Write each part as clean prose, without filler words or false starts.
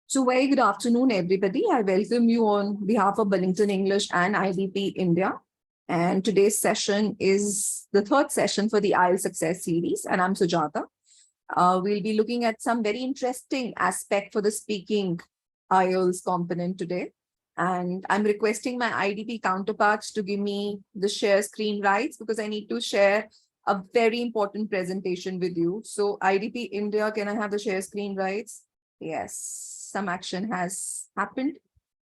So very good afternoon, everybody. I welcome you on behalf of Billington English and IDP India. And today's session is the third session for the IELTS Success Series, and I'm Sujata. We'll be looking at some very interesting aspect for the speaking IELTS component today. And I'm requesting my IDP counterparts to give me the share screen rights because I need to share a very important presentation with you. So IDP India, can I have the share screen rights? Yes, some action has happened.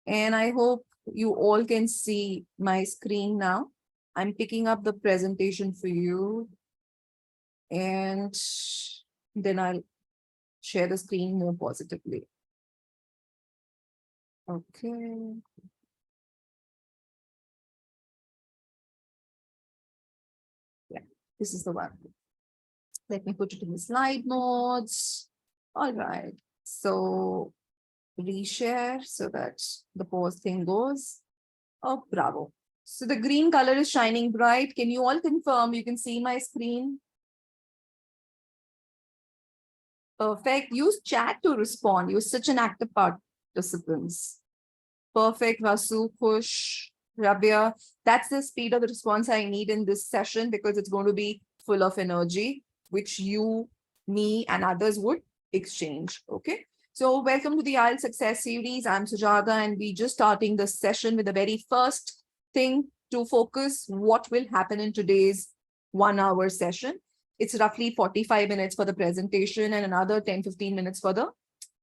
And I hope you all can see my screen now. I'm picking up the presentation for you. And then I'll share the screen more positively. Okay. Yeah, this is the one. Let me put it in the slide modes. All right. So reshare so that the pause thing goes. Oh, bravo. So the green color is shining bright. Can you all confirm you can see my screen? Perfect. Use chat to respond. You're such an active participants. Perfect, Vasu, Kush, Rabia. That's the speed of the response I need in this session because it's going to be full of energy, which you, me, and others would exchange. Okay. So welcome to the IELTS Success Series. I'm Sujata, and we're just starting the session with the very first thing to focus what will happen in today's 1 hour session. It's roughly 45 minutes for the presentation and another 10-15 minutes for the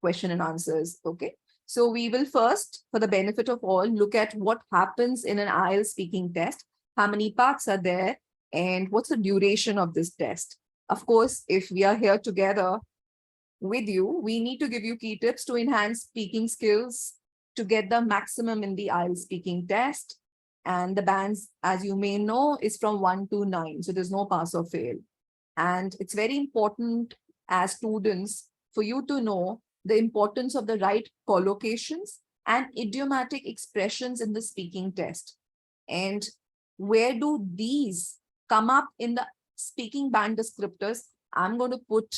question and answers. Okay. So we will first, for the benefit of all, look at what happens in an IELTS speaking test, how many parts are there, and what's the duration of this test. Of course, if we are here together with you, we need to give you key tips to enhance speaking skills to get the maximum in the IELTS speaking test. And the bands, as you may know, is from 1 to 9. So there's no pass or fail. And it's very important as students for you to know the importance of the right collocations and idiomatic expressions in the speaking test. And where do these come up in the speaking band descriptors? I'm going to put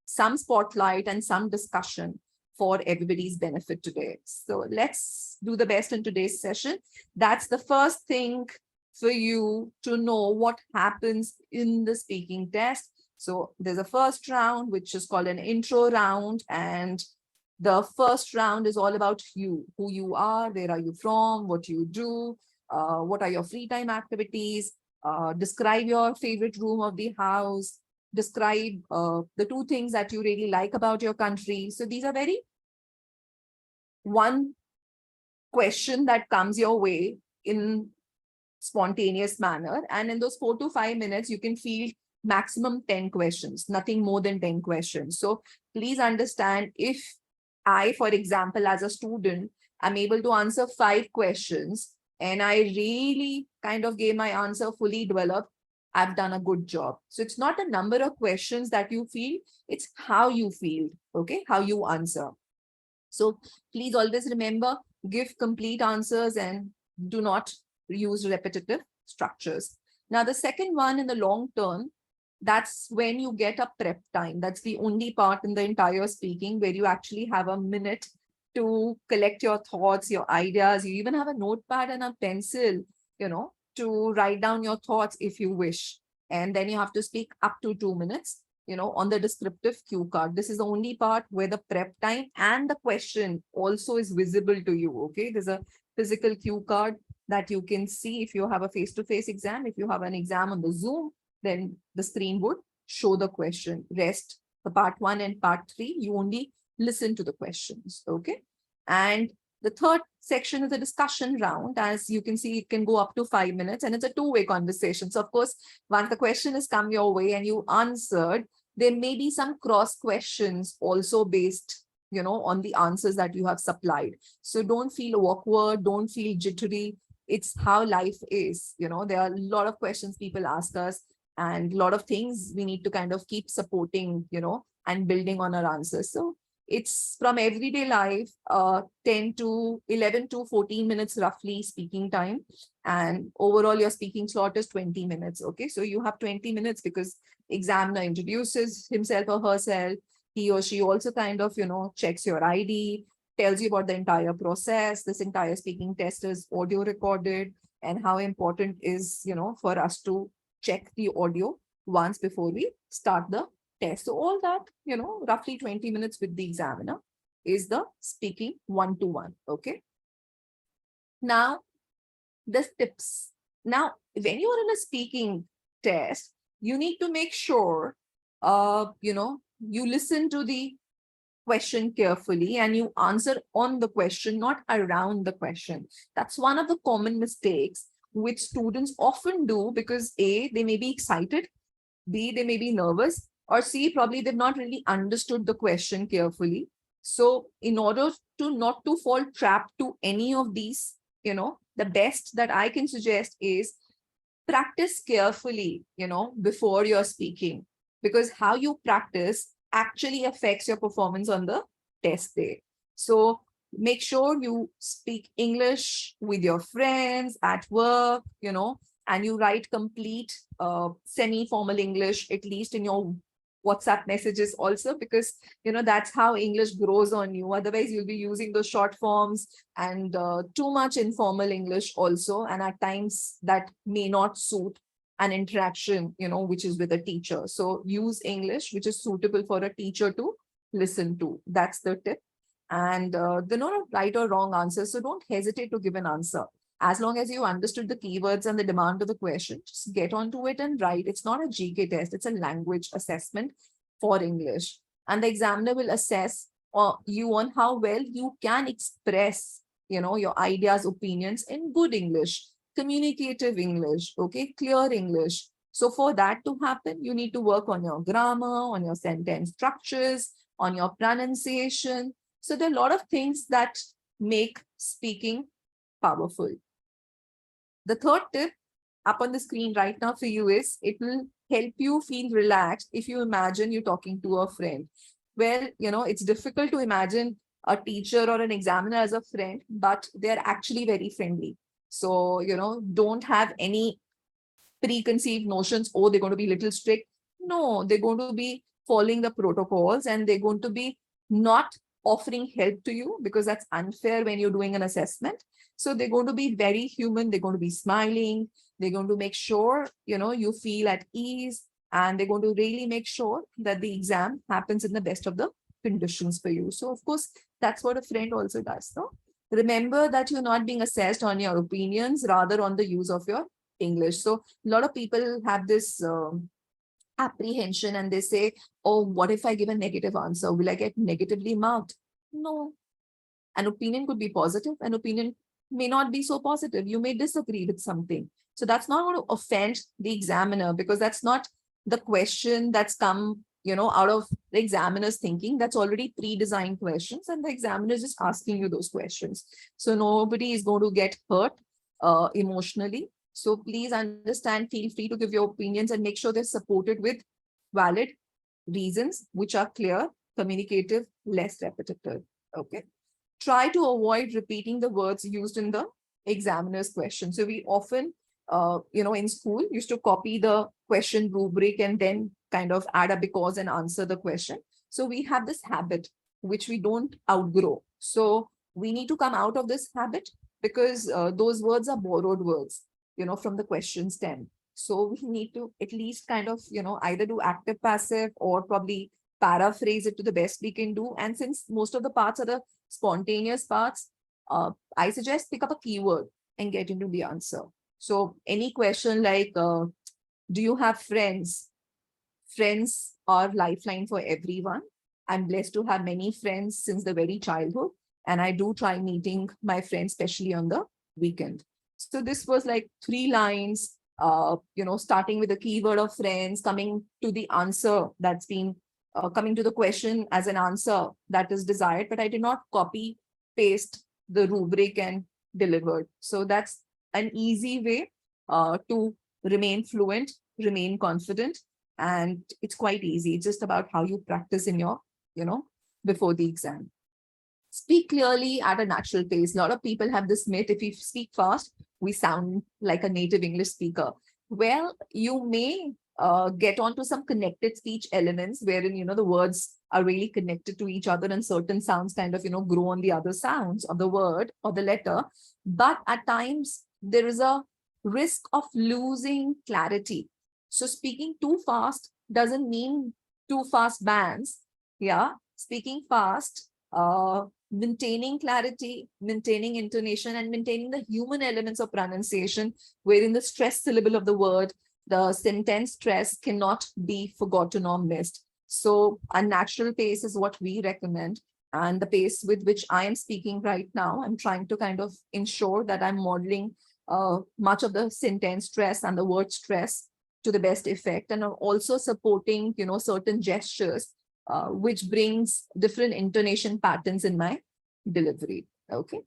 some spotlight and some discussion for everybody's benefit today. So let's do the best in today's session. That's the first thing for you to know what happens in the speaking test. So there's a first round, which is called an intro round. And the first round is all about you, who you are, where are you from, what you do, what are your free time activities, describe your favorite room of the house, describe the 2 things that you really like about your country. So these are very one question that comes your way in spontaneous manner. And in those 4 to 5 minutes, you can field maximum 10 questions, nothing more than 10 questions. So please understand, if I, for example, as a student, I'm able to answer 5 questions and I really kind of gave my answer fully developed, I've done a good job. So it's not a number of questions that you feel, it's how you feel, okay, how you answer. So please always remember, give complete answers and do not use repetitive structures. Now, the second one in the long term, that's when you get a prep time. That's the only part in the entire speaking where you actually have a minute to collect your thoughts, your ideas. You even have a notepad and a pencil, to write down your thoughts if you wish. And then you have to speak up to 2 minutes, on the descriptive cue card. This is the only part where the prep time and the question also is visible to you. Okay. There's a physical cue card that you can see if you have a face-to-face exam. If you have an exam on the Zoom, then the screen would show the question. Rest, the part 1 and part 3, you only listen to the questions. Okay. And the third section is a discussion round. As you can see, it can go up to 5 minutes and it's a 2-way conversation. So of course, once the question has come your way and you answered, there may be some cross questions also based, on the answers that you have supplied. So don't feel awkward, don't feel jittery. It's how life is. There are a lot of questions people ask us and a lot of things we need to kind of keep supporting, and building on our answers. So it's from everyday life, 11 to 14 minutes roughly speaking time. And overall, your speaking slot is 20 minutes. Okay, so you have 20 minutes because examiner introduces himself or herself. He or she also kind of, checks your ID, tells you about the entire process. This entire speaking test is audio recorded, and how important is, for us to check the audio once before we start the test. So all that, roughly 20 minutes with the examiner is the speaking one-to-one. Okay. Now, the tips. Now, when you are in a speaking test, you need to make sure, you listen to the question carefully and you answer on the question, not around the question. That's one of the common mistakes which students often do, because A, they may be excited, B, they may be nervous, or C, probably they've not really understood the question carefully. So in order to not to fall trapped to any of these, the best that I can suggest is practice carefully, before you're speaking, because how you practice actually affects your performance on the test day. So make sure you speak English with your friends at work, and you write complete semi-formal English, at least in your WhatsApp messages also, because, that's how English grows on you. Otherwise, you'll be using those short forms and too much informal English also. And at times that may not suit an interaction, which is with a teacher. So use English, which is suitable for a teacher to listen to. That's the tip. And there are no right or wrong answers. So don't hesitate to give an answer. As long as you understood the keywords and the demand of the question, just get onto it and write. It's not a GK test. It's a language assessment for English. And the examiner will assess you on how well you can express, your ideas, opinions in good English, communicative English, okay, clear English. So for that to happen, you need to work on your grammar, on your sentence structures, on your pronunciation. So there are a lot of things that make speaking powerful. The third tip up on the screen right now for you is, it will help you feel relaxed if you imagine you're talking to a friend. Well, it's difficult to imagine a teacher or an examiner as a friend, but they're actually very friendly. So, don't have any preconceived notions, oh, they're going to be a little strict. No, they're going to be following the protocols, and they're going to be not offering help to you, because that's unfair when you're doing an assessment. So they're going to be very human. They're going to be smiling. They're going to make sure, you feel at ease, and they're going to really make sure that the exam happens in the best of the conditions for you. So of course, that's what a friend also does. No? Remember that you're not being assessed on your opinions, rather on the use of your English. So a lot of people have this apprehension, and they say, oh, what if I give a negative answer? Will I get negatively marked? No. An opinion could be positive. An opinion may not be so positive. You may disagree with something. So that's not going to offend the examiner, because that's not the question that's come, out of the examiner's thinking. That's already pre-designed questions, and the examiner is just asking you those questions. So nobody is going to get hurt emotionally. So please understand, feel free to give your opinions, and make sure they're supported with valid reasons, which are clear, communicative, less repetitive. Okay. Try to avoid repeating the words used in the examiner's question. So we often, in school, used to copy the question rubric and then kind of add a because and answer the question. So we have this habit, which we don't outgrow. So we need to come out of this habit, because those words are borrowed words, from the question stem. So we need to at least kind of, either do active passive, or probably paraphrase it to the best we can do. And since most of the parts are the spontaneous parts, I suggest pick up a keyword and get into the answer. So any question like, do you have friends? Friends are lifeline for everyone. I'm blessed to have many friends since the very childhood. And I do try meeting my friends, especially on the weekend. So this was like 3 lines, starting with the keyword of friends, coming to the answer that's been coming to the question as an answer that is desired, but I did not copy paste the rubric and delivered. So that's an easy way to remain fluent, remain confident, and it's quite easy. It's just about how you practice in your, before the exam. Speak clearly at a natural pace. A lot of people have this myth, if we speak fast, we sound like a native English speaker. Well, you may get onto some connected speech elements wherein, the words are really connected to each other and certain sounds kind of, grow on the other sounds of the word or the letter. But at times there is a risk of losing clarity. So speaking too fast doesn't mean too fast bands. Yeah, speaking fast, maintaining clarity, maintaining intonation, and maintaining the human elements of pronunciation, wherein the stress syllable of the word, the sentence stress cannot be forgotten or missed. So a natural pace is what we recommend. And the pace with which I am speaking right now, I'm trying to kind of ensure that I'm modeling much of the sentence stress and the word stress to the best effect, and also supporting, certain gestures, which brings different intonation patterns in my delivery. Okay.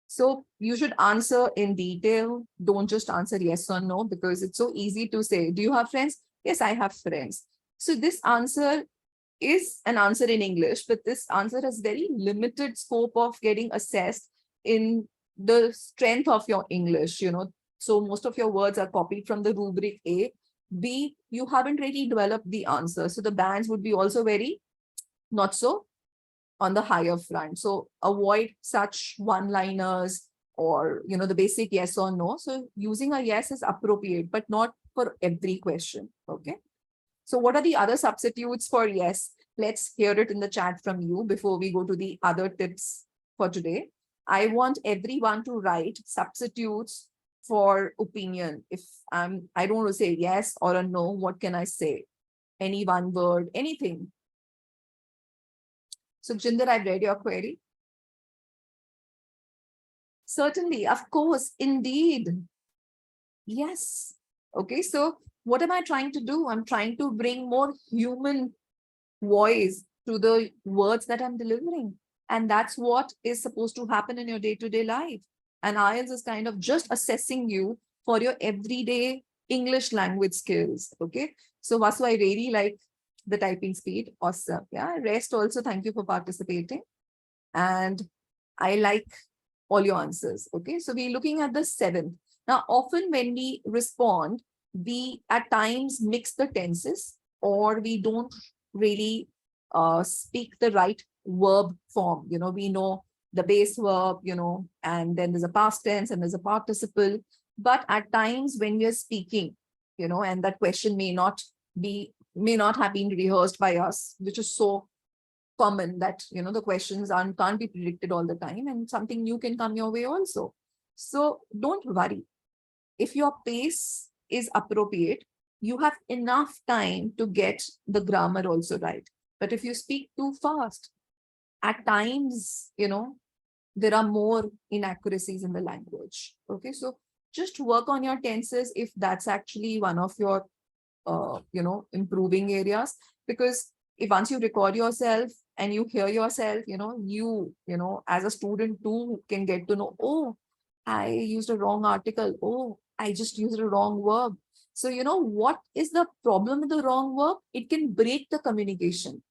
So you should answer in detail. Don't just answer yes or no, because it's so easy to say, do you have friends? Yes, I have friends. So this answer is an answer in English, but this answer has very limited scope of getting assessed in the strength of your English, So most of your words are copied from the rubric A. B, you haven't really developed the answer. So the bands would be also very not so on the higher front. So avoid such one-liners or, the basic yes or no. So using a yes is appropriate, but not for every question. Okay. So what are the other substitutes for yes? Let's hear it in the chat from you before we go to the other tips for today. I want everyone to write substitutes for opinion. If I don't want to say yes or a no, what can I say? Any one word, anything. So Jinder, I've read your query. Certainly, of course, indeed. Yes. Okay, so what am I trying to do? I'm trying to bring more human voice to the words that I'm delivering. And that's what is supposed to happen in your day-to-day life. And IELTS is kind of just assessing you for your everyday English language skills. Okay. So Vasu, I really like the typing speed. Awesome. Yeah. Rest also, thank you for participating. And I like all your answers. Okay. So we're looking at the 7th. Now, often when we respond, we at times mix the tenses, or we don't really speak the right verb form. We know the base verb, and then there's a past tense and there's a participle. But at times when we are speaking, and that question may not have been rehearsed by us, which is so common that, the questions can't be predicted all the time, and something new can come your way also. So don't worry. If your pace is appropriate, you have enough time to get the grammar also right. But if you speak too fast, at times, there are more inaccuracies in the language. Okay, so just work on your tenses if that's actually one of your, improving areas. Because if once you record yourself and you hear yourself, as a student too can get to know, oh, I used a wrong article. Oh, I just used a wrong verb. So, what is the problem with the wrong verb? It can break the communication.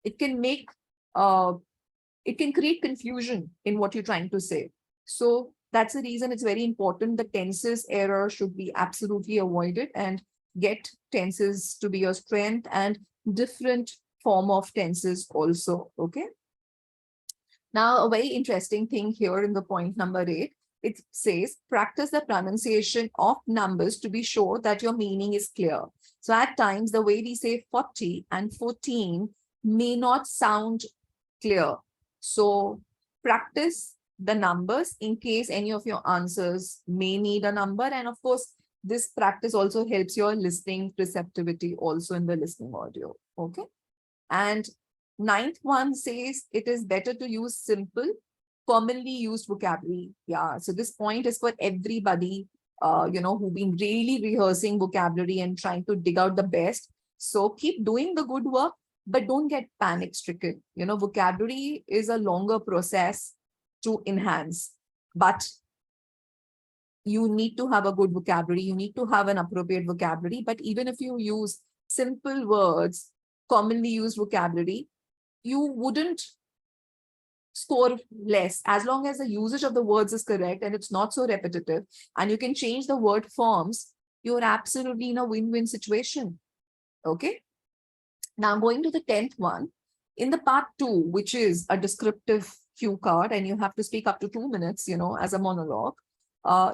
It can make, it can create confusion in what you're trying to say. So that's the reason it's very important. The tenses error should be absolutely avoided, and get tenses to be your strength and different form of tenses also. Okay. Now, a very interesting thing here in the point number 8, it says, practice the pronunciation of numbers to be sure that your meaning is clear. So at times, the way we say 40 and 14 may not sound clear. So practice the numbers in case any of your answers may need a number. And of course, this practice also helps your listening receptivity also in the listening audio. Okay. And 9th one says it is better to use simple, commonly used vocabulary. Yeah. So this point is for everybody, who've been really rehearsing vocabulary and trying to dig out the best. So keep doing the good work, but don't get panic stricken. Vocabulary is a longer process to enhance, but you need to have a good vocabulary. You need to have an appropriate vocabulary. But even if you use simple words, commonly used vocabulary, you wouldn't score less as long as the usage of the words is correct and it's not so repetitive, and you can change the word forms. You're absolutely in a win-win situation. Okay. Now going to the 10th one, In the part 2, which is a descriptive cue card, and you have to speak up to 2 minutes, as a monologue.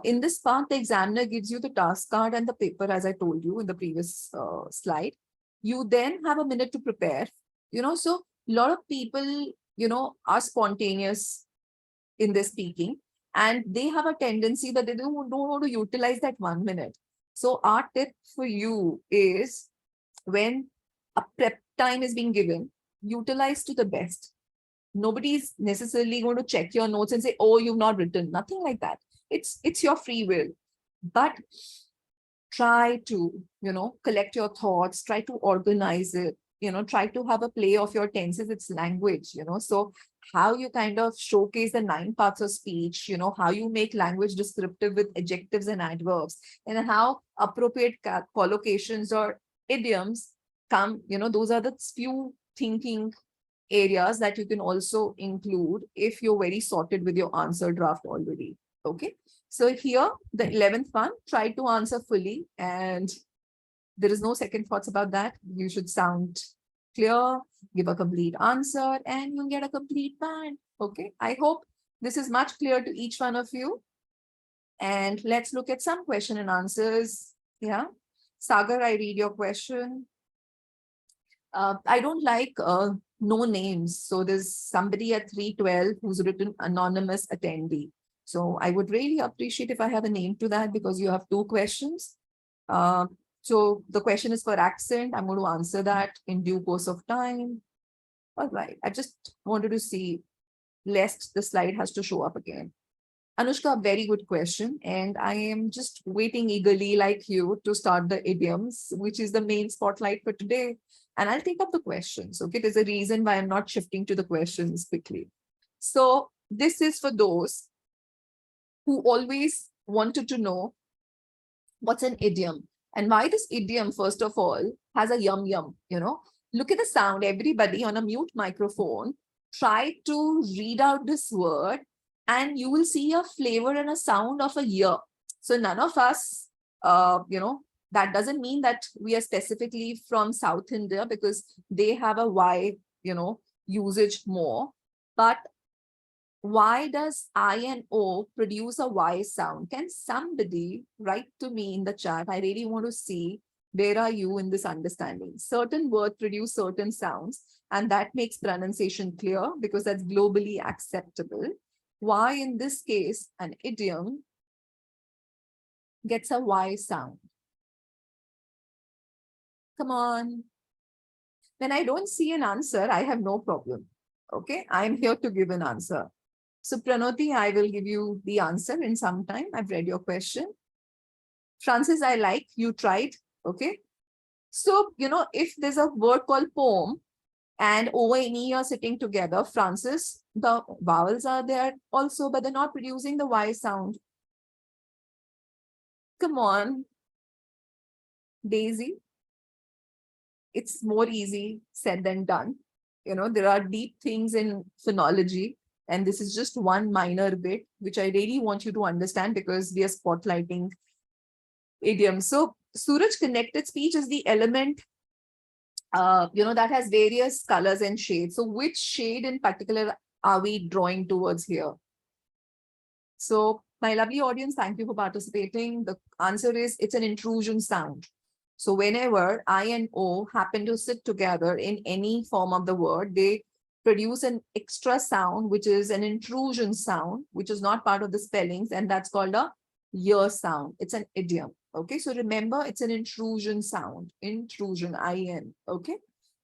In this part, the examiner gives you the task card and the paper, as I told you in the previous slide. You then have a minute to prepare, so a lot of people, are spontaneous in their speaking, and they have a tendency that they don't want to utilize that 1 minute. So our tip for you is, when a prep time is being given, utilize to the best. Nobody's necessarily going to check your notes and say, oh, you've not written. Nothing like that. It's your free will. But try to, collect your thoughts, try to organize it, try to have a play of your tenses. It's language, so how you kind of showcase the 9 parts of speech, how you make language descriptive with adjectives and adverbs, and how appropriate collocations or idioms come, those are the few thinking areas that you can also include if you're very sorted with your answer draft already. Okay. So here, the 11th one, try to answer fully, and there is no second thoughts about that. You should sound clear, give a complete answer, and you'll get a complete band. Okay. I hope this is much clearer to each one of you. And let's look at some question and answers. Yeah. Sagar, I read your question. I don't like no names. So there's somebody at 312 who's written anonymous attendee. So I would really appreciate if I have a name to that, because you have 2 questions. So the question is for accent. I'm going to answer that in due course of time. All right. I just wanted to see, lest the slide has to show up again. Anushka, very good question. And I am just waiting eagerly, like you, to start the idioms, which is the main spotlight for today. And I'll take up the questions. Okay, there's a reason why I'm not shifting to the questions quickly. So this is for those who always wanted to know what's an idiom and why this idiom, first of all, has a yum yum. Look at the sound. Everybody on a mute microphone, try to read out this word, and you will see a flavor and a sound of a year. So none of us, that doesn't mean that we are specifically from South India, because they have a Y, usage more. But why does I and O produce a Y sound? Can somebody write to me in the chat? I really want to see, where are you in this understanding? Certain words produce certain sounds, and that makes pronunciation clear because that's globally acceptable. Why in this case, an idiom gets a Y sound? Come on. When I don't see an answer, I have no problem. Okay, I'm here to give an answer. So Pranoti, I will give you the answer in some time. I've read your question. Francis, I like, you tried. Okay. So, if there's a word called poem and O and E are sitting together, Francis, the vowels are there also, but they're not producing the Y sound. Come on. Daisy. It's more easy said than done. There are deep things in phonology, and this is just one minor bit, which I really want you to understand because we are spotlighting idioms. So Suraj, connected speech is the element, that has various colors and shades. So which shade in particular are we drawing towards here? So my lovely audience, thank you for participating. The answer is, it's an intrusion sound. So whenever I and O happen to sit together in any form of the word, they produce an extra sound, which is an intrusion sound, which is not part of the spellings, and that's called a ear sound. It's an idiom. Okay, so remember, it's an intrusion sound. Intrusion, I-N. Okay,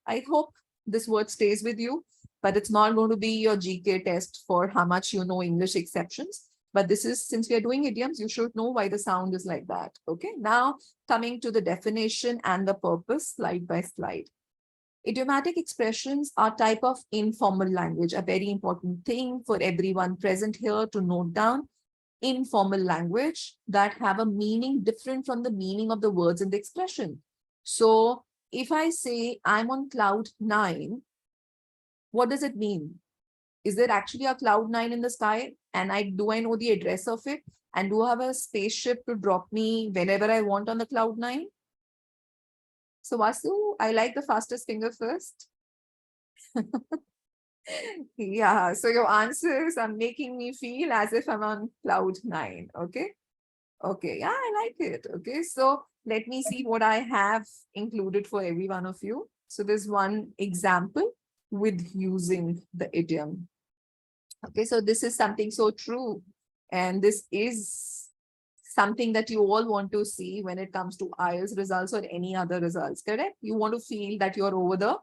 I hope this word stays with you, but it's not going to be your GK test for how much you know English exceptions. But this is, since we are doing idioms, you should know why the sound is like that. Okay, now coming to the definition and the purpose, slide by slide. Idiomatic expressions are type of informal language, a very important thing for everyone present here to note down. Informal language that have a meaning different from the meaning of the words in the expression. So if I say I'm on cloud 9, what does it mean? Is there actually a cloud 9 in the sky? And do I know the address of it? And do I have a spaceship to drop me whenever I want on the cloud 9? So Vasu, I like the fastest finger first. Yeah, so your answers are making me feel as if I'm on cloud nine. Okay. Okay. Yeah, I like it. Okay. So let me see what I have included for every one of you. So there's one example with using the idiom. Okay. So this is something so true. And this is something that you all want to see when it comes to IELTS results or any other results, correct? You want to feel that you're over the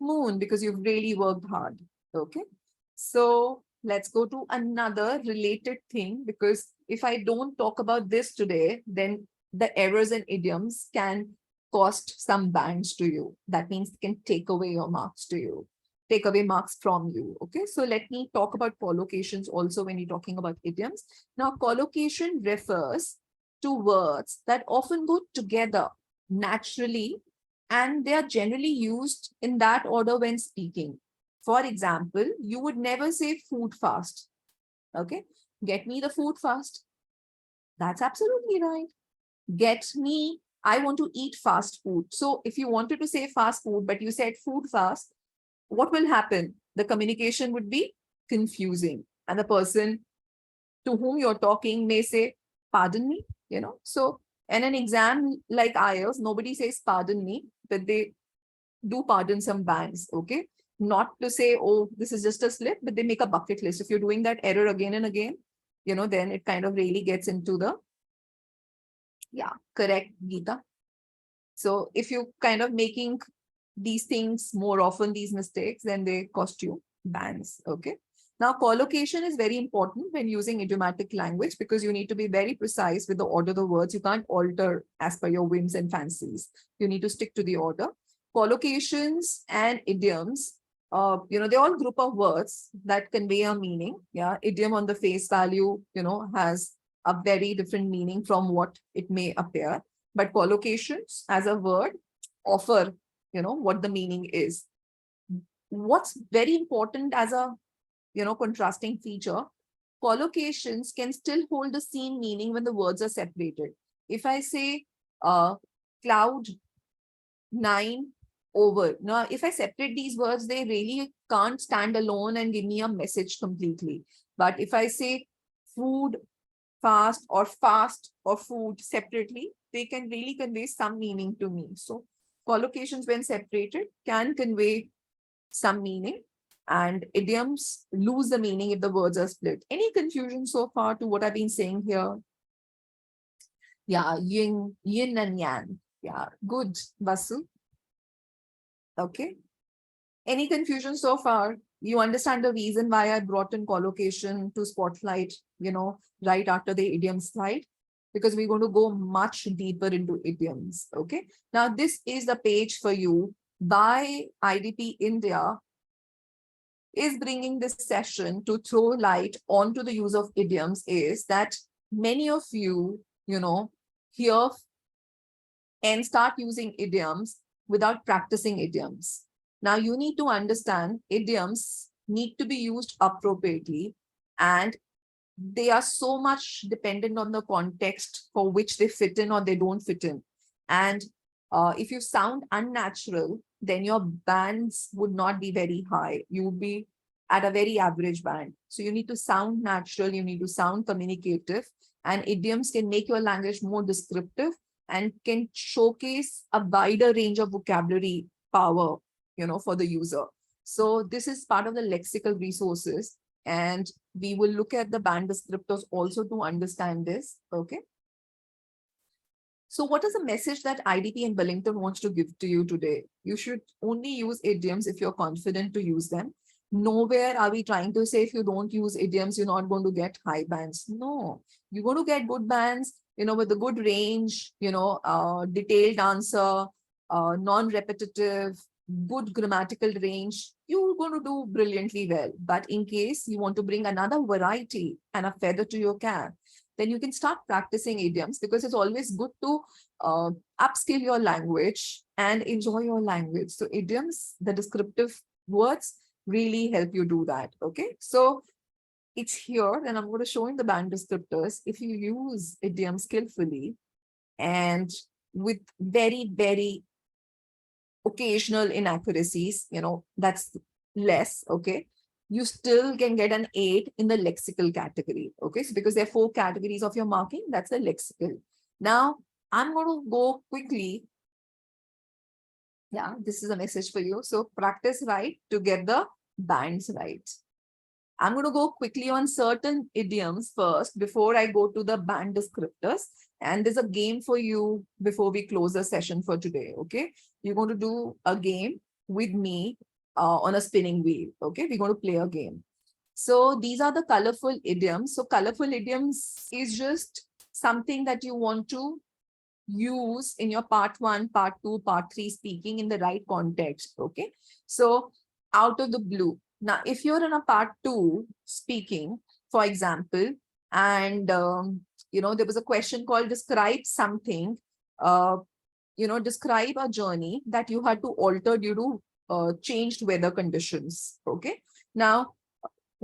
moon because you've really worked hard. Okay. So let's go to another related thing, because if I don't talk about this today, then the errors and idioms can cost some bands to you. That means it can take away your marks to you, take away marks from you. Okay. So let me talk about collocations also when you're talking about idioms. Now, collocation refers to words that often go together naturally, and they are generally used in that order when speaking. For example, you would never say food fast. Okay. Get me the food fast. That's absolutely right. Get me, I want to eat fast food. So if you wanted to say fast food, but you said food fast, what will happen? The communication would be confusing. And the person to whom you're talking may say, pardon me, So in an exam like IELTS, nobody says pardon me, but they do pardon some bands, okay? Not to say, oh, this is just a slip, but they make a bucket list. If you're doing that error again and again, then it kind of really gets into the, yeah, correct, Geeta. So if you kind of making these things more often, these mistakes, then they cost you bans. Okay. Now, collocation is very important when using idiomatic language because you need to be very precise with the order of the words. You can't alter as per your whims and fancies. You need to stick to the order. Collocations and idioms, they're all group of words that convey a meaning. Yeah. Idiom on the face value, has a very different meaning from what it may appear. But collocations as a word offer what the meaning is. What's very important as a contrasting feature, collocations can still hold the same meaning when the words are separated. If I say cloud nine over, now if I separate these words, they really can't stand alone and give me a message completely. But if I say food fast or food separately, they can really convey some meaning to me. So collocations when separated can convey some meaning, and idioms lose the meaning if the words are split. Any confusion so far to what I've been saying here? Yeah, yin and yang. Yeah, good, Vasu. Okay. Any confusion so far? You understand the reason why I brought in collocation to spotlight, right after the idiom slide? Because we're going to go much deeper into idioms. Okay. Now, this is the page for you by IDP India is bringing this session to throw light onto the use of idioms is that many of you, hear and start using idioms without practicing idioms. Now you need to understand idioms need to be used appropriately, and they are so much dependent on the context for which they fit in or they don't fit in. And if you sound unnatural, then your bands would not be very high. You would be at a very average band. So you need to sound natural, you need to sound communicative, and idioms can make your language more descriptive and can showcase a wider range of vocabulary power, for the user. So this is part of the lexical resources, and we will look at the band descriptors also to understand this. Okay. So what is the message that IDP and Wellington wants to give to you today? You should only use idioms if you're confident to use them. Nowhere are we trying to say if you don't use idioms, you're not going to get high bands. No, you're going to get good bands, with a good range, detailed answer, non-repetitive, good grammatical range. You're going to do brilliantly well. But in case you want to bring another variety and a feather to your cap, then you can start practicing idioms, because it's always good to upskill your language and enjoy your language. So idioms, the descriptive words, really help you do that. Okay. So it's here, and I'm going to show in the band descriptors. If you use idioms skillfully and with very, very occasional inaccuracies, that's less, okay, you still can get an 8 in the lexical category. Okay, so because there are 4 categories of your marking, that's the lexical. Now I'm going to go quickly. Yeah, this is a message for you. So practice right to get the bands right. I'm going to go quickly on certain idioms first before I go to the band descriptors. And there's a game for you before we close the session for today. Okay, you're going to do a game with me on a spinning wheel. Okay, we're going to play a game. So these are the colorful idioms. So colorful idioms is just something that you want to use in your part 1, part 2, part 3 speaking in the right context. Okay, so out of the blue. Now, if you're in a part 2 speaking, for example, and there was a question called describe something, describe a journey that you had to alter due to changed weather conditions. Okay, now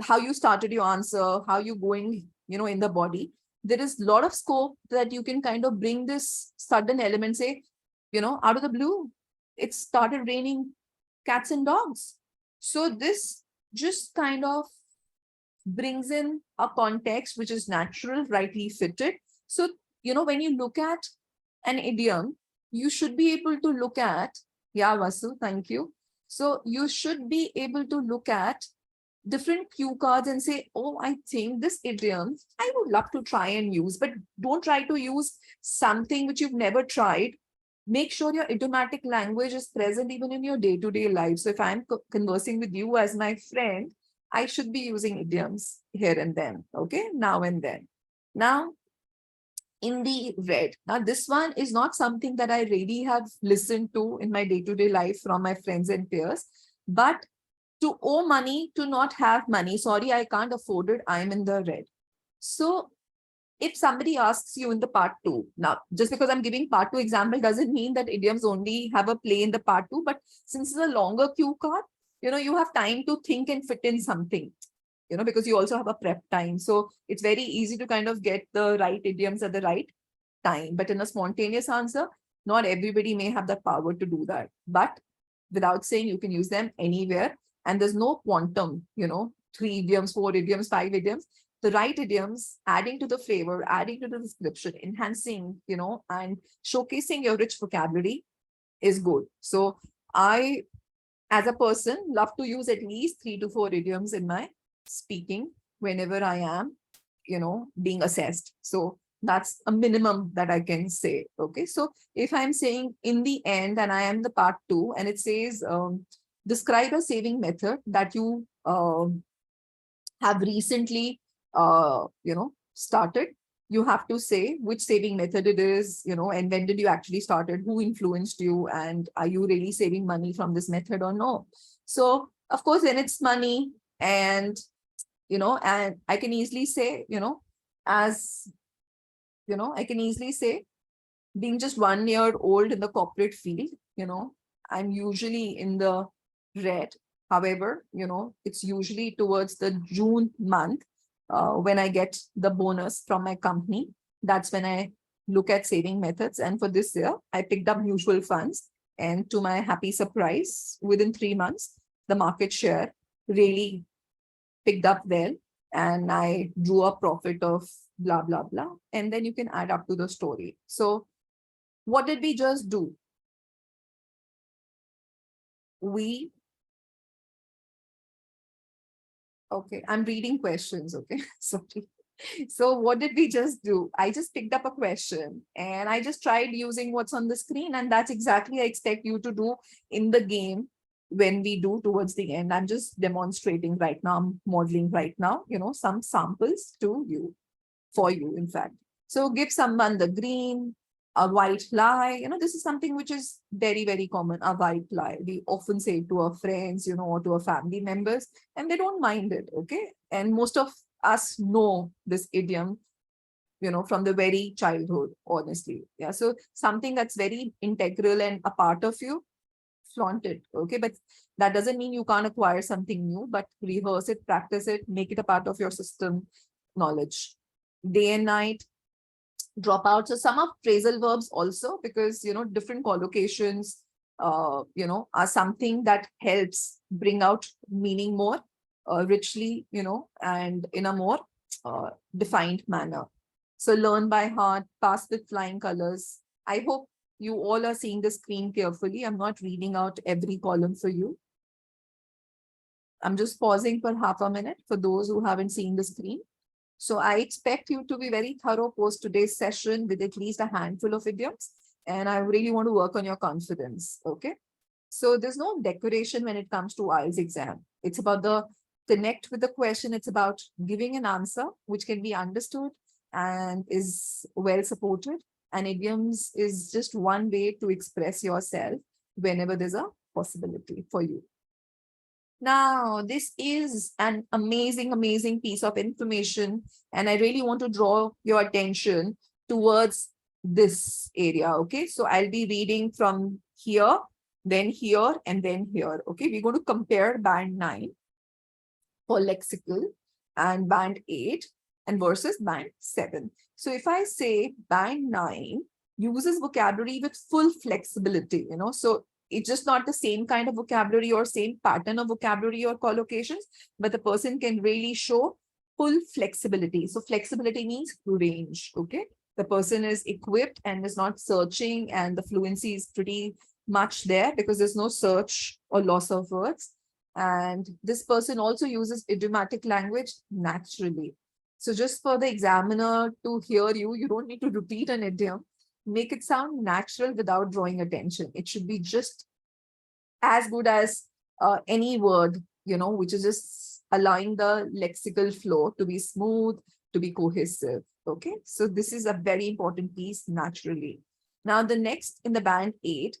how you started your answer, how you going, in the body. There is a lot of scope that you can kind of bring this sudden element, say, out of the blue, it started raining cats and dogs. So this just kind of brings in a context which is natural, rightly fitted. So, when you look at an idiom, you should be able to look at, yeah, Vasu, thank you. So you should be able to look at different cue cards and say, oh, I think this idiom I would love to try and use, but don't try to use something which you've never tried. Make sure your idiomatic language is present even in your day-to-day life. So if I'm conversing with you as my friend, I should be using idioms here and then, okay, now and then. Now, in the red. Now, this one is not something that I really have listened to in my day-to-day life from my friends and peers, but to owe money, to not have money. Sorry, I can't afford it. I'm in the red. So if somebody asks you in the part 2, now, just because I'm giving part 2 example doesn't mean that idioms only have a play in the part 2, but since it's a longer cue card, you have time to think and fit in something, because you also have a prep time. So it's very easy to kind of get the right idioms at the right time. But in a spontaneous answer, not everybody may have the power to do that. But without saying, you can use them anywhere. And there's no quantum, 3 idioms, 4 idioms, 5 idioms. The right idioms, adding to the flavor, adding to the description, enhancing, and showcasing your rich vocabulary is good. So I, as a person, love to use at least 3 to 4 idioms in my speaking whenever I am, being assessed. So that's a minimum that I can say. Okay, so if I'm saying in the end and I am the part 2 and it says describe a saving method that you have recently started, you have to say which saving method it is, and when did you actually started, who influenced you, and are you really saving money from this method or no. So of course, when it's money, and and I can easily say, as I can easily say, being just 1 year old in the corporate field, I'm usually in the red. However, it's usually towards the June month when I get the bonus from my company. That's when I look at saving methods. And for this year, I picked up mutual funds. And to my happy surprise, within 3 months, the market share really picked up well. And I drew a profit of blah, blah, blah. And then you can add up to the story. So what did we just do? Okay, I'm reading questions, okay, sorry. So what did we just do? I just picked up a question and I just tried using what's on the screen, and that's exactly I expect you to do in the game when we do towards the end. I'm just demonstrating right now, I'm modeling right now, some samples to you, for you, in fact. So give someone the green, a white lie. This is something which is very, very common, a white lie. We often say it to our friends, or to our family members, and they don't mind it, okay? And most of us know this idiom, from the very childhood, honestly. Yeah, so something that's very integral and a part of you, flaunt it, okay? But that doesn't mean you can't acquire something new, but rehearse it, practice it, make it a part of your system knowledge. Day and night, drop out. So some of phrasal verbs also, because different collocations, are something that helps bring out meaning more richly, and in a more defined manner. So learn by heart, pass with flying colors. I hope you all are seeing the screen carefully. I'm not reading out every column for you. I'm just pausing for half a minute for those who haven't seen the screen. So I expect you to be very thorough post today's session with at least a handful of idioms. And I really want to work on your confidence. Okay. So there's no decoration when it comes to IELTS exam. It's about the connect with the question. It's about giving an answer which can be understood and is well supported. And idioms is just one way to express yourself whenever there's a possibility for you. Now, this is an amazing, amazing piece of information. And I really want to draw your attention towards this area. Okay, so I'll be reading from here, then here, and then here. Okay, we're going to compare band 9 for lexical and band 8 and versus band 7. So if I say band 9 uses vocabulary with full flexibility, so it's just not the same kind of vocabulary or same pattern of vocabulary or collocations, but the person can really show full flexibility. So flexibility means range, okay? The person is equipped and is not searching, and the fluency is pretty much there because there's no search or loss of words. And this person also uses idiomatic language naturally. So just for the examiner to hear you, you don't need to repeat an idiom. Make it sound natural without drawing attention. It should be just as good as any word, which is just allowing the lexical flow to be smooth, to be cohesive. Okay, so this is a very important piece naturally. Now, the next in the band 8,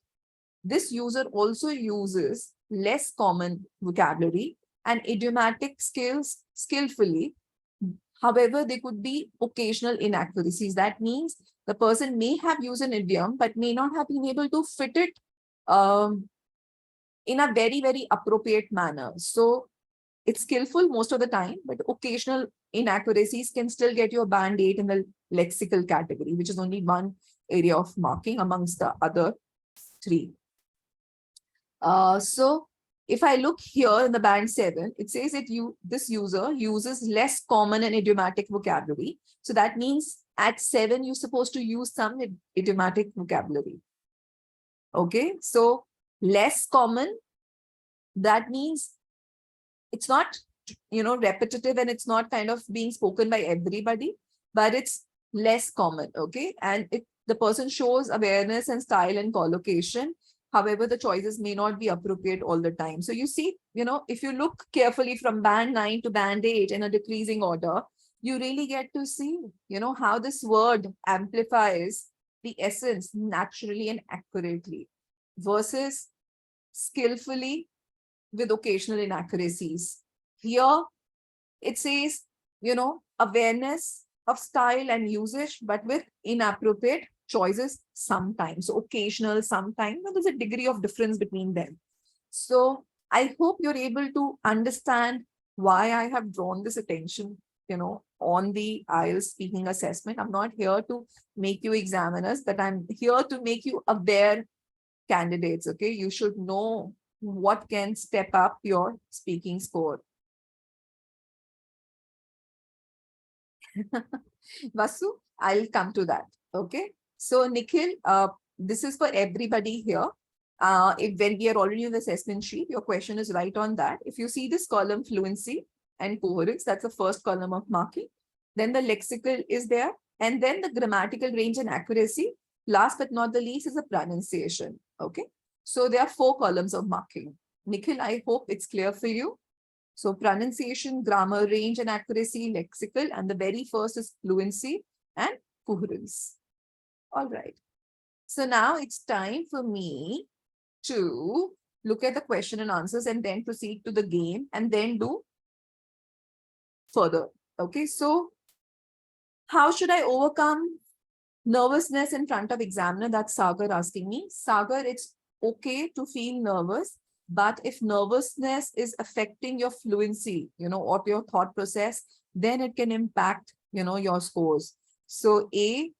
this user also uses less common vocabulary and idiomatic skills skillfully. However, there could be occasional inaccuracies. That means the person may have used an idiom, but may not have been able to fit it in a very, very appropriate manner. So it's skillful most of the time, but occasional inaccuracies can still get you a band 8 in the lexical category, which is only one area of marking amongst the other 3. So if I look here in the band 7, it says that this user uses less common and idiomatic vocabulary. So that means at 7, you're supposed to use some idiomatic vocabulary. Okay, so less common, that means it's not, repetitive, and it's not kind of being spoken by everybody, but it's less common. Okay, and the person shows awareness and style and collocation. However, the choices may not be appropriate all the time. So you see, if you look carefully from band 9 to band 8 in a decreasing order, you really get to see, how this word amplifies the essence naturally and accurately versus skillfully with occasional inaccuracies. Here, it says, awareness of style and usage, but with inappropriate choices sometimes. So occasional, sometimes, but there's a degree of difference between them. So I hope you're able to understand why I have drawn this attention, on the IELTS speaking assessment. I'm not here to make you examiners, but I'm here to make you aware candidates. Okay, you should know what can step up your speaking score. Vasu, I'll come to that. Okay, so Nikhil, this is for everybody here. When we are already in the assessment sheet, your question is right on that. If you see this column, fluency and coherence, that's the first column of marking. Then the lexical is there, and then the grammatical range and accuracy. Last but not the least is the pronunciation. Okay, so there are 4 columns of marking. Nikhil, I hope it's clear for you. So pronunciation, grammar, range and accuracy, lexical, and the very first is fluency and coherence. All right. So now it's time for me to look at the question and answers and then proceed to the game and then do further. Okay, so how should I overcome nervousness in front of examiner? That's Sagar asking me. Sagar, it's okay to feel nervous, but if nervousness is affecting your fluency, or your thought process, then it can impact, your scores. So A,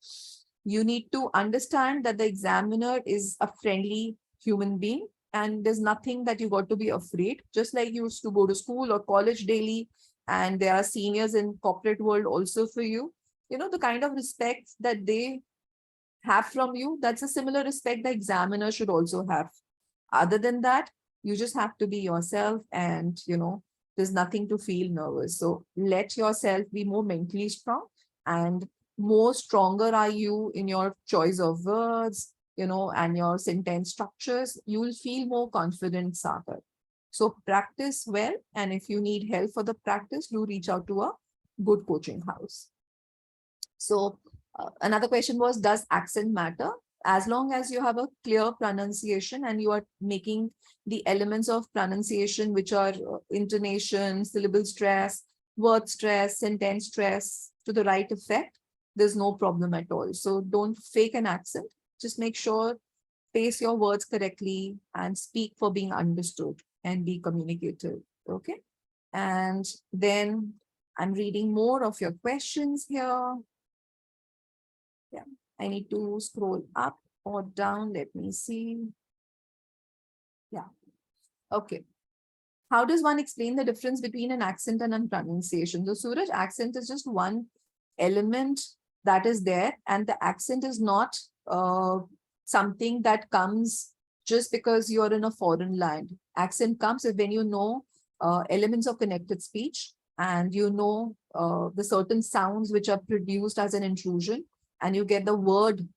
you need to understand that the examiner is a friendly human being, and there's nothing that you got to be afraid. Just like you used to go to school or college daily, and there are seniors in corporate world also for you. The kind of respect that they have from you, that's a similar respect the examiner should also have. Other than that, you just have to be yourself, and there's nothing to feel nervous. So let yourself be more mentally strong, and more stronger are you in your choice of words, and your sentence structures. You will feel more confident, Sagar. So practice well, and if you need help for the practice, do reach out to a good coaching house. So another question was, does accent matter? As long as you have a clear pronunciation and you are making the elements of pronunciation, which are intonation, syllable stress, word stress, sentence stress, to the right effect, there's no problem at all. So don't fake an accent. Just make sure, pace your words correctly and speak for being understood and be communicative. Okay. And then I'm reading more of your questions here. Yeah, I need to scroll up or down. Let me see. Yeah. Okay. How does one explain the difference between an accent and a pronunciation? So, Suraj, accent is just one element that is there, and the accent is not something that comes just because you're in a foreign land. Accent comes when you know elements of connected speech, and the certain sounds which are produced as an intrusion, and you get the word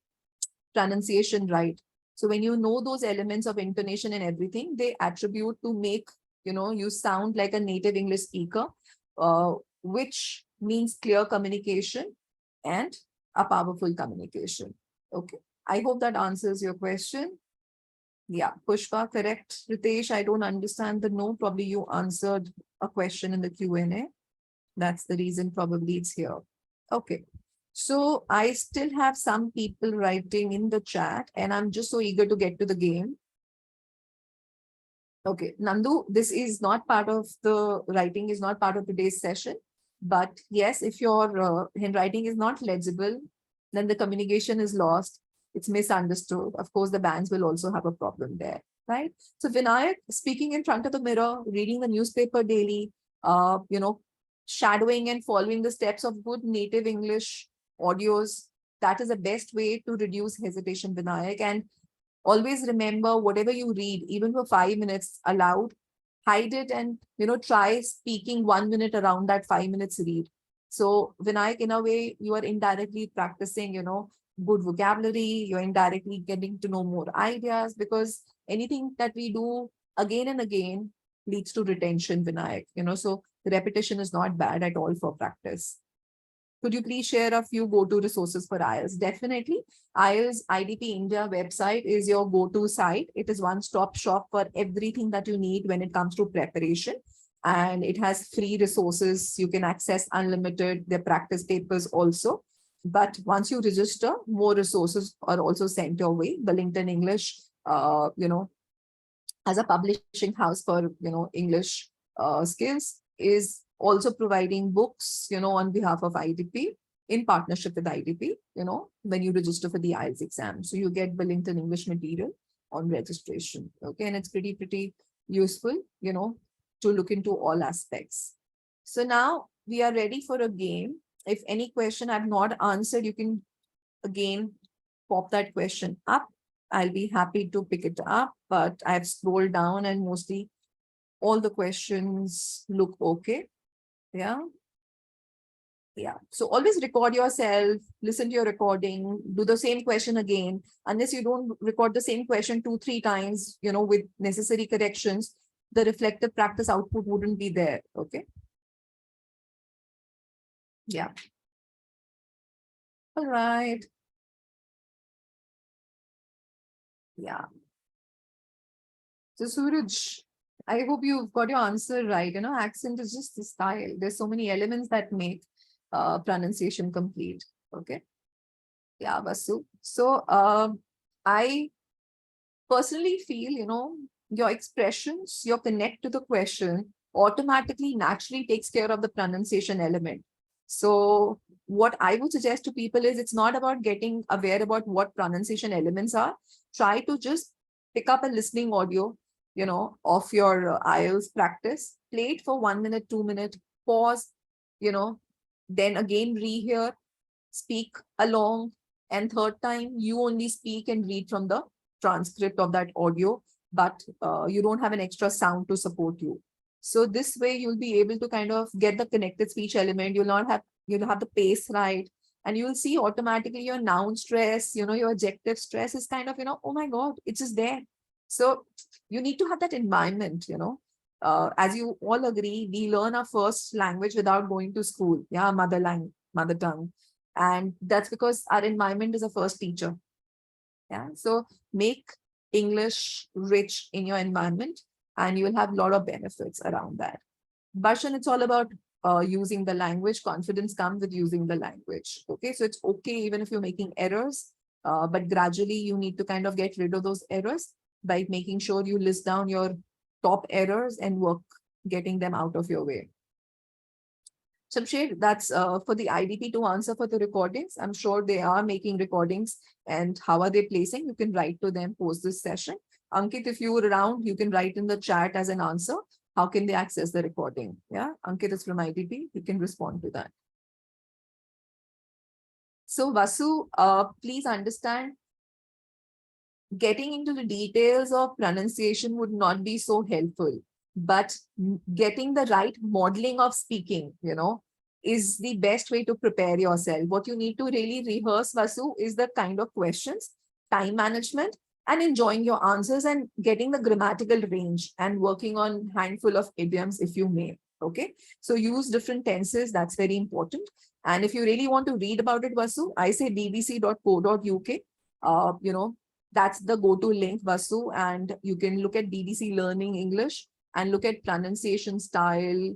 pronunciation right. So when you know those elements of intonation and everything, they attribute to make you sound like a native English speaker, which means clear communication and a powerful communication. Okay, I hope that answers your question. Yeah, Pushpa, correct. Ritesh, I don't understand the no. Probably you answered a question in the Q&A. That's the reason probably it's here. Okay. So I still have some people writing in the chat, and I'm just so eager to get to the game. Okay, Nandu, this is not part of the writing, is not part of today's session. But yes, if your handwriting is not legible, then the communication is lost. It's misunderstood. Of course, the bands will also have a problem there, right? So Vinayak, speaking in front of the mirror, reading the newspaper daily, shadowing and following the steps of good native English audios, that is the best way to reduce hesitation, Vinayak. And always remember, whatever you read, even for 5 minutes aloud, hide it, and try speaking 1 minute around that 5 minutes read. So Vinayak, in a way, you are indirectly practicing, good vocabulary. You're indirectly getting to know more ideas, because anything that we do again and again leads to retention, Vinayak. So the repetition is not bad at all for practice. Could you please share a few go-to resources for IELTS? Definitely. IELTS IDP India website is your go-to site. It is one-stop shop for everything that you need when it comes to preparation. And it has free resources. You can access unlimited, their practice papers also. But once you register, more resources are also sent your way. Wellington English, as a publishing house for, English skills, is also providing books, on behalf of IDP, in partnership with IDP, when you register for the IELTS exam. So you get Wellington English material on registration. Okay. And it's pretty useful, to look into all aspects. So now we are ready for a game. If any question I've not answered, you can again pop that question up. I'll be happy to pick it up, but I've scrolled down and mostly all the questions look okay. Yeah. Yeah. So always record yourself, listen to your recording, do the same question again. Unless you don't record the same question 2-3 times, with necessary corrections, the reflective practice output wouldn't be there. Okay. Yeah. All right. Yeah. So Suraj, I hope you've got your answer right. Accent is just the style. There's so many elements that make pronunciation complete. Okay. Yeah, Vasu. So I personally feel, your expressions, your connect to the question automatically, naturally takes care of the pronunciation element. So what I would suggest to people is, it's not about getting aware about what pronunciation elements are. Try to just pick up a listening audio, of your IELTS practice, play it for 1 minute, 2 minute, pause, then again rehear, speak along, and third time you only speak and read from the transcript of that audio, but you don't have an extra sound to support you. So this way you'll be able to kind of get the connected speech element. You'll have the pace right, and you'll see automatically your noun stress, your adjective stress is kind of, oh my God, it's just there. So you need to have that environment, as you all agree, we learn our first language without going to school. Yeah, mother tongue. And that's because our environment is a first teacher. Yeah. So make English rich in your environment, and you will have a lot of benefits around that. Barshan, it's all about using the language. Confidence comes with using the language. Okay. So it's okay even if you're making errors, but gradually you need to kind of get rid of those errors by making sure you list down your top errors and work getting them out of your way. Shamsher, that's for the IDP to answer for the recordings. I'm sure they are making recordings, and how are they placing? You can write to them post this session. Ankit, if you were around, you can write in the chat as an answer. How can they access the recording? Yeah, Ankit is from IDP. You can respond to that. So Vasu, please understand, getting into the details of pronunciation would not be so helpful, but getting the right modeling of speaking, is the best way to prepare yourself. What you need to really rehearse, Vasu, is the kind of questions, time management, and enjoying your answers and getting the grammatical range and working on handful of idioms if you may. Okay, so use different tenses. That's very important. And if you really want to read about it, Vasu, I say bbc.co.uk. That's the go-to link, Vasu, and you can look at BBC Learning English and look at pronunciation style.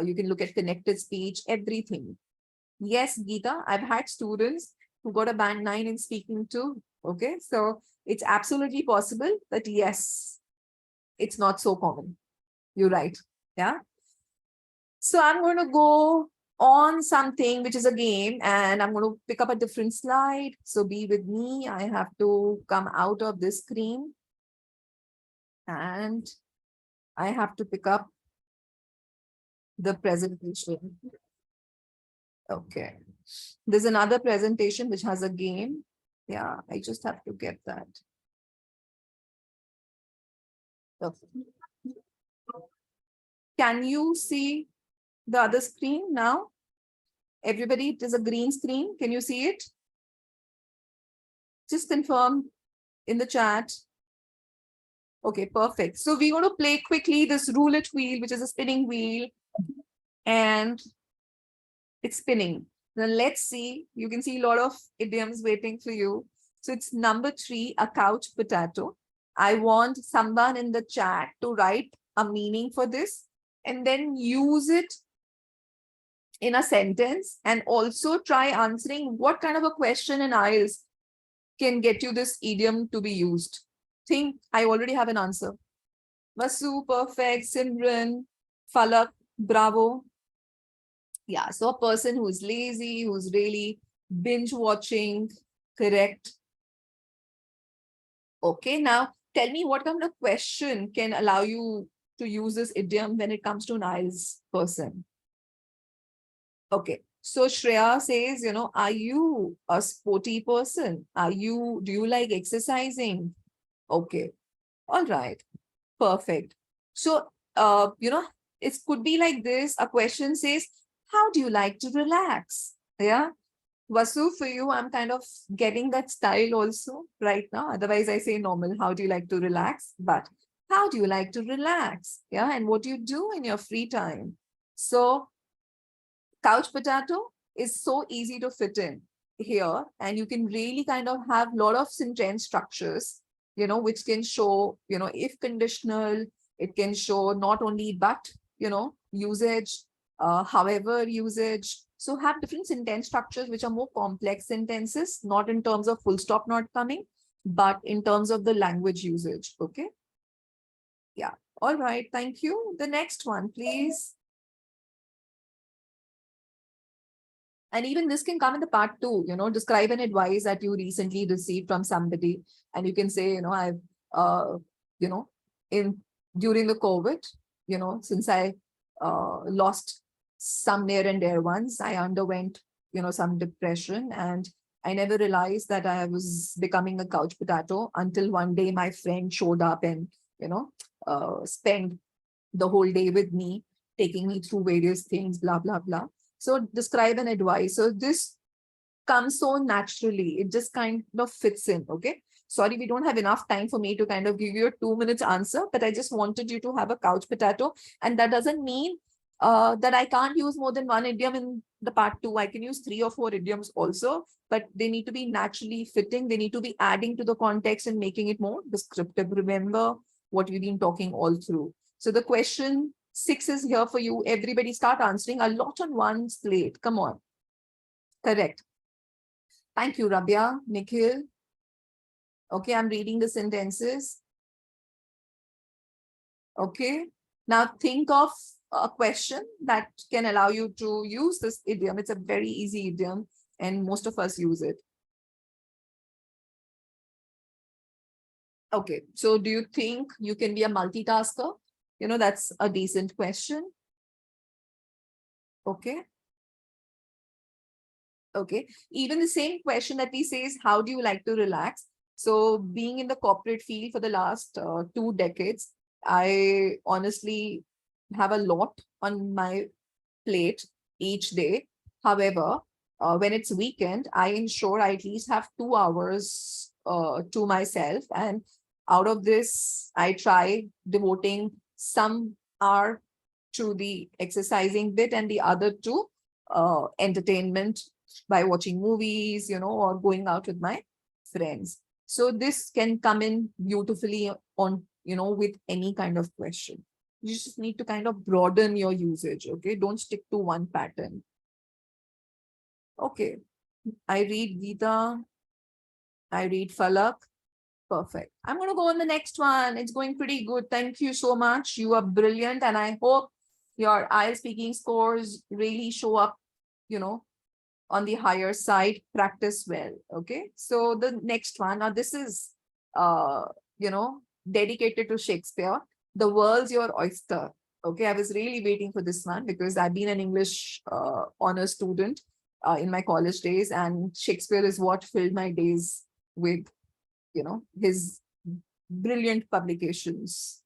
You can look at connected speech, everything. Yes, Geeta, I've had students who got a band 9 in speaking too. Okay, so it's absolutely possible, but yes, it's not so common. You're right. Yeah. So I'm going to go on something which is a game, and I'm going to pick up a different slide. So be with me. I have to come out of this screen and I have to pick up the presentation. Okay. There's another presentation which has a game. Yeah, I just have to get that. Okay. Can you see the other screen now? Everybody, it is a green screen. Can you see it? Just confirm in the chat. Okay, perfect. So we're going to play quickly this roulette wheel, which is a spinning wheel, and it's spinning. Now let's see. You can see a lot of idioms waiting for you. So it's number 3, a couch potato. I want someone in the chat to write a meaning for this and then use it in a sentence, and also try answering what kind of a question in IELTS can get you this idiom to be used. Think, I already have an answer. Vasu, perfect. Simran, Falak, bravo. Yeah, so a person who's lazy, who's really binge watching, correct. Okay, now tell me what kind of question can allow you to use this idiom when it comes to an IELTS person. Okay, so Shreya says, are you a sporty person? Do you like exercising? Okay, all right, perfect. So, it could be like this. A question says, how do you like to relax? Yeah. Vasu, for you, I'm kind of getting that style also right now. Otherwise, I say normal. How do you like to relax? But how do you like to relax? Yeah. And what do you do in your free time? So couch potato is so easy to fit in here, and you can really kind of have a lot of sentence structures, which can show, if conditional, it can show not only but, usage, however usage. So have different sentence structures which are more complex sentences, not in terms of full stop not coming, but in terms of the language usage. Okay. Yeah. All right. Thank you. The next one, please. And even this can come in the part 2, describe an advice that you recently received from somebody. And you can say, I've you know, during the COVID, since I lost some near and dear ones, I underwent, some depression, and I never realized that I was becoming a couch potato until one day my friend showed up and, spent the whole day with me, taking me through various things, blah, blah, blah. So describe and advise. So this comes so naturally. It just kind of fits in. Okay. Sorry, we don't have enough time for me to kind of give you a 2 minutes answer, but I just wanted you to have a couch potato. And that doesn't mean that I can't use more than one idiom in the part two. I can use 3 or 4 idioms also, but they need to be naturally fitting. They need to be adding to the context and making it more descriptive. Remember what we've been talking all through. So the question 6 is here for you. Everybody start answering. A lot on one slate. Come on. Correct. Thank you, Rabia. Nikhil. Okay, I'm reading the sentences. Okay. Now think of a question that can allow you to use this idiom. It's a very easy idiom, and most of us use it. Okay, so do you think you can be a multitasker? That's a decent question. Okay. Okay. Even the same question that we say is, how do you like to relax? So being in the corporate field for the last 2 decades, I honestly have a lot on my plate each day. However, when it's weekend, I ensure I at least have 2 hours to myself. And out of this, I try devoting some hour to the exercising bit and the other to entertainment by watching movies, or going out with my friends. So this can come in beautifully on, with any kind of question. You just need to kind of broaden your usage. Okay. Don't stick to one pattern. Okay. I read Gita. I read Falak. Perfect. I'm going to go on the next one. It's going pretty good. Thank you so much. You are brilliant. And I hope your IELTS speaking scores really show up, on the higher side. Practice well. Okay. So the next one, now this is, dedicated to Shakespeare. The world's your oyster. Okay. I was really waiting for this one because I've been an English honor student in my college days, and Shakespeare is what filled my days with, his brilliant publications.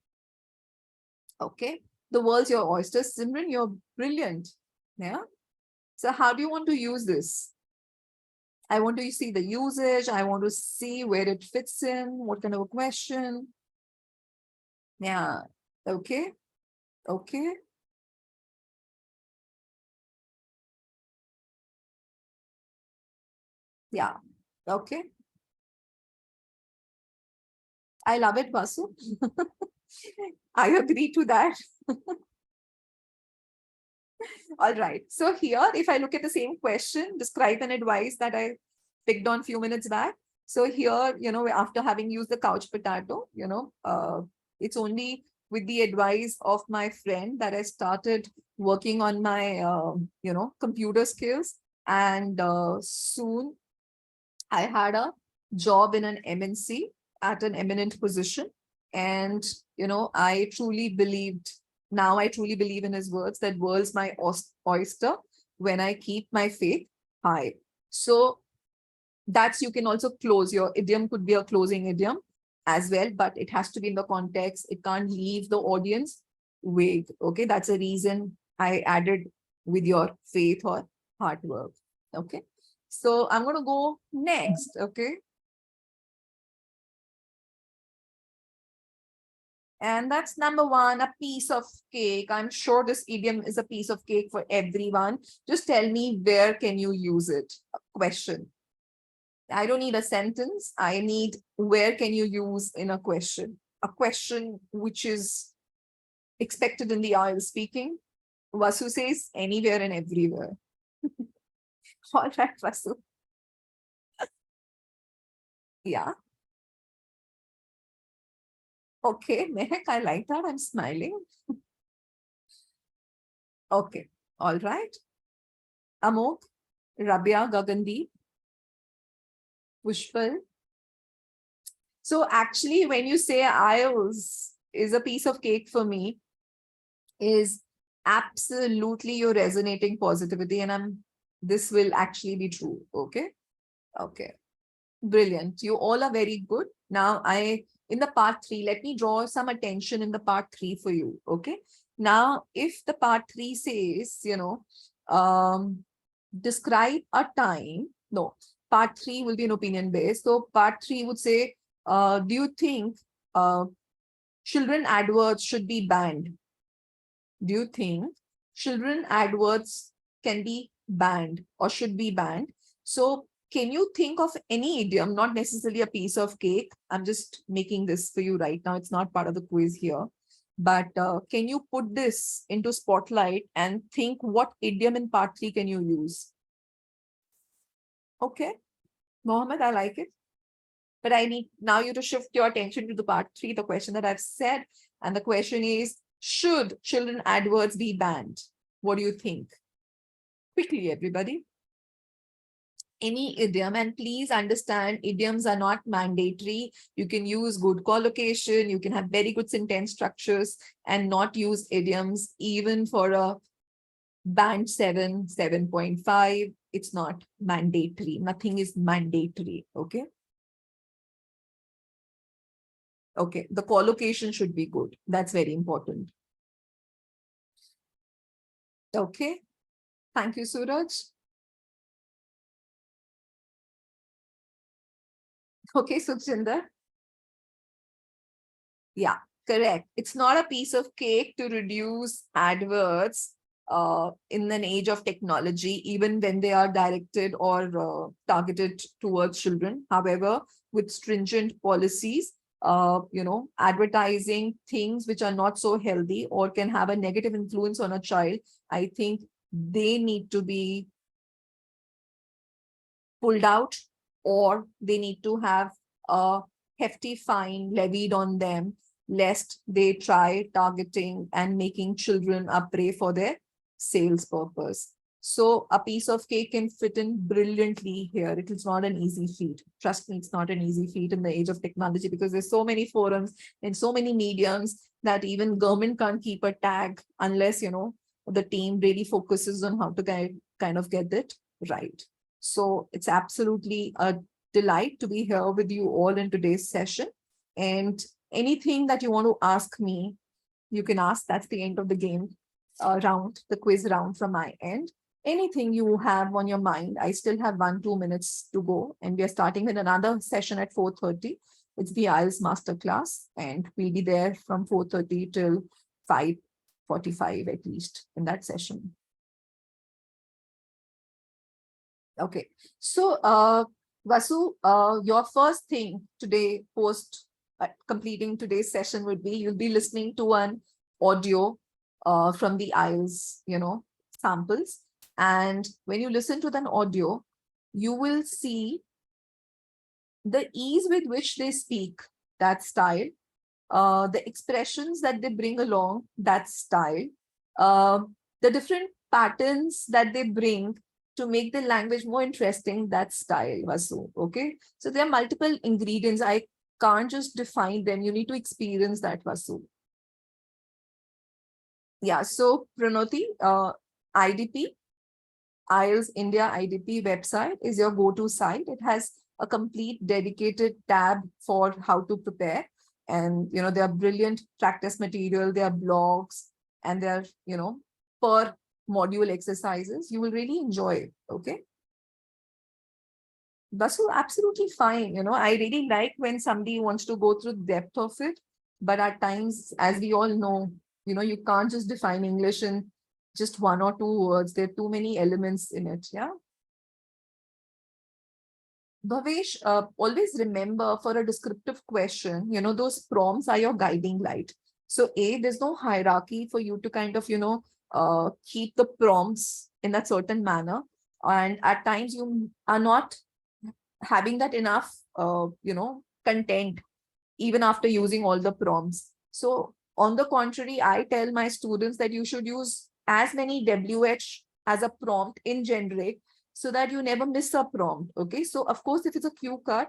Okay. The world's your oyster. Simran, you're brilliant. Yeah. So how do you want to use this? I want to see the usage. I want to see where it fits in, what kind of a question. Yeah. Okay. Okay. Yeah. Okay. I love it, Vasu. I agree to that. All right. So here, if I look at the same question, describe and advise that I picked on a few minutes back. So here, after having used the couch potato, it's only with the advice of my friend that I started working on my, computer skills. And soon I had a job in an MNC at an eminent position. And, I truly believed, now I truly believe in his words, that world's my oyster when I keep my faith high. So that's, you can also close, your idiom could be a closing idiom as well, but it has to be in the context. It can't leave the audience vague. Okay. That's a reason I added with your faith or hard work. Okay. So I'm going to go next. Okay. And that's number 1, a piece of cake. I'm sure this idiom is a piece of cake for everyone. Just tell me, where can you use it? A question. I don't need a sentence. I need, where can you use in a question? A question which is expected in the IELTS speaking. Vasu says anywhere and everywhere. All right, Vasu. Yeah. Okay, Mehak, I like that. I'm smiling. Okay. All right. Amok, Rabia, Gagandeep, Pushpal. So actually, when you say IELTS is a piece of cake for me, is absolutely you're resonating positivity, and this will actually be true. Okay. Okay. Brilliant. You all are very good. Now, in the part 3, let me draw some attention in the part 3 for you. Okay. Now, if the part 3 says, describe a time, no, part 3 will be an opinion based. So part 3 would say, do you think uh, children adverts should be banned? Do you think children adverts can be banned or should be banned? So can you think of any idiom, not necessarily a piece of cake? I'm just making this for you right now. It's not part of the quiz here. But can you put this into spotlight and think what idiom in part 3 can you use? Okay, Mohammed, I like it. But I need now you to shift your attention to the part 3, the question that I've said. And the question is, should children adverts be banned? What do you think? Quickly, everybody. Any idiom, and please understand, idioms are not mandatory. You can use good collocation, you can have very good sentence structures and not use idioms even for a band 7, 7.5. It's not mandatory. Nothing is mandatory. Okay. Okay. The collocation should be good. That's very important. Okay. Thank you, Suraj. Okay, Suchinder. Yeah, correct. It's not a piece of cake to reduce adverts in an age of technology, even when they are directed or targeted towards children. However, with stringent policies, advertising things which are not so healthy or can have a negative influence on a child, I think they need to be pulled out, or they need to have a hefty fine levied on them, lest they try targeting and making children a prey for their sales purpose. So a piece of cake can fit in brilliantly here. It is not an easy feat. Trust me, it's not an easy feat in the age of technology, because there's so many forums and so many mediums that even government can't keep a tag unless, the team really focuses on how to kind of get it right. So it's absolutely a delight to be here with you all in today's session. And anything that you want to ask me, you can ask. That's the end of the game round, the quiz round from my end. Anything you have on your mind, I still have 2 minutes to go. And we are starting with another session at 4:30. It's the IELTS Masterclass. And we'll be there from 4:30 till 5:45 at least in that session. Okay. So, Vasu, your first thing today, post completing today's session, would be you'll be listening to an audio from the IELTS, samples. And when you listen to an audio, you will see the ease with which they speak, that style, the expressions that they bring along, that style, uh, the different patterns that they bring to make the language more interesting, that style, Vasu. Okay. So there are multiple ingredients. I can't just define them. You need to experience that, Vasu. Yeah. So Pranoti, IDP, IELTS India IDP website is your go-to site. It has a complete dedicated tab for how to prepare. And, there are brilliant practice material, there are blogs, and there are, per module exercises. You will really enjoy it. Okay. Basu, absolutely fine. I really like when somebody wants to go through the depth of it. But at times, as we all know, you can't just define English in just one or two words. There are too many elements in it. Yeah. Bhavesh, always remember, for a descriptive question, those prompts are your guiding light. So there's no hierarchy for you to kind of, keep the prompts in a certain manner. And at times you are not having that enough, content, even after using all the prompts. So on the contrary, I tell my students that you should use as many WH as a prompt in generic, so that you never miss a prompt. Okay. So of course, if it's a cue card,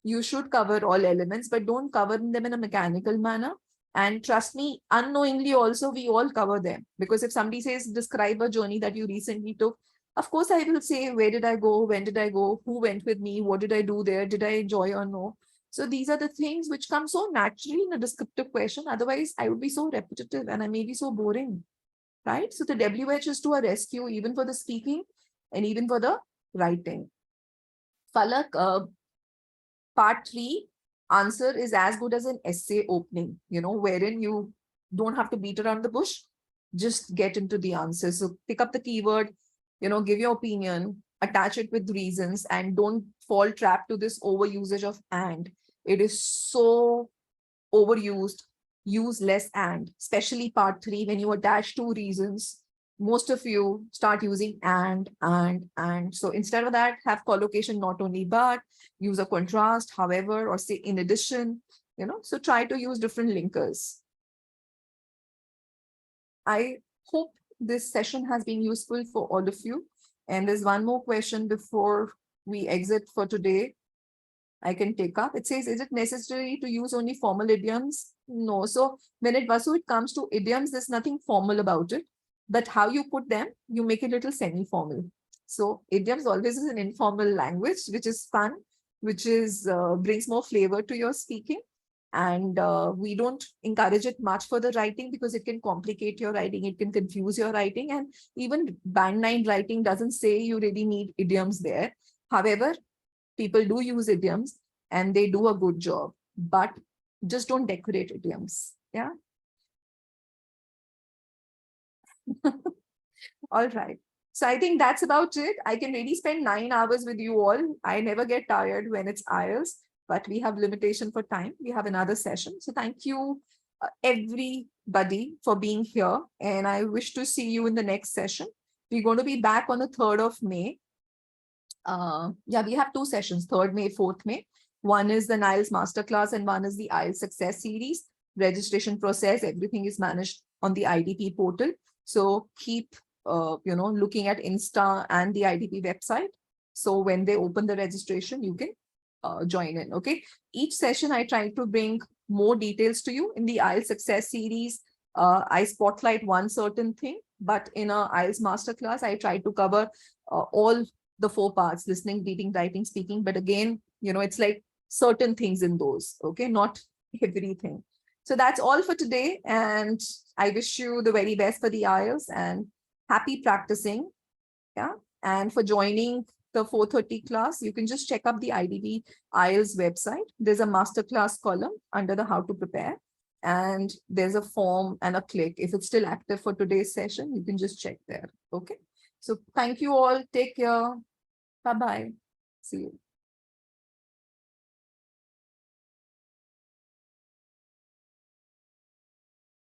You should cover all elements, but don't cover them in a mechanical manner. And trust me, unknowingly also, we all cover them. Because if somebody says, describe a journey that you recently took, of course, I will say, where did I go? When did I go? Who went with me? What did I do there? Did I enjoy or no? So these are the things which come so naturally in a descriptive question. Otherwise, I would be so repetitive and I may be so boring, right? So the WH is to a rescue, even for the speaking and even for the writing. Falak, part 3 answer is as good as an essay opening, wherein you don't have to beat around the bush, just get into the answer. So pick up the keyword, give your opinion, attach it with reasons, and don't fall trap to this overusage of and. It is so overused. Use less and, especially part 3, when you attach 2 reasons, most of you start using and. So instead of that, have collocation not only but, use a contrast, however, or say in addition, so try to use different linkers. I hope this session has been useful for all of you. And there's one more question before we exit for today. I can take up. It says, is it necessary to use only formal idioms? No. So when it comes to idioms, there's nothing formal about it. But how you put them, you make it a little semi-formal. So idioms always is an informal language, which is fun, which is brings more flavor to your speaking. And we don't encourage it much for the writing because it can complicate your writing. It can confuse your writing. And even band 9 writing doesn't say you really need idioms there. However, people do use idioms and they do a good job, but just don't decorate idioms. Yeah. All right. So I think that's about it. I can really spend 9 hours with you all. I never get tired when it's IELTS, but we have limitation for time. We have another session. So thank you, everybody, for being here. And I wish to see you in the next session. We're going to be back on the 3rd of May. Yeah, we have 2 sessions, 3rd May, 4th May. One is the IELTS Masterclass and one is the IELTS Success Series. Registration process, everything is managed on the IDP portal. So keep, looking at Insta and the IDP website. So when they open the registration, you can join in, okay? Each session, I try to bring more details to you. In the IELTS Success Series, I spotlight one certain thing, but in a IELTS Masterclass, I try to cover all the 4 parts: listening, reading, writing, speaking. But again, it's like certain things in those, okay? Not everything. So that's all for today. And I wish you the very best for the IELTS and happy practicing. Yeah. And for joining the 4:30 class, you can just check up the IDP IELTS website. There's a masterclass column under the how to prepare. And there's a form and a click. If it's still active for today's session, you can just check there. Okay. So thank you all. Take care. Bye-bye. See you.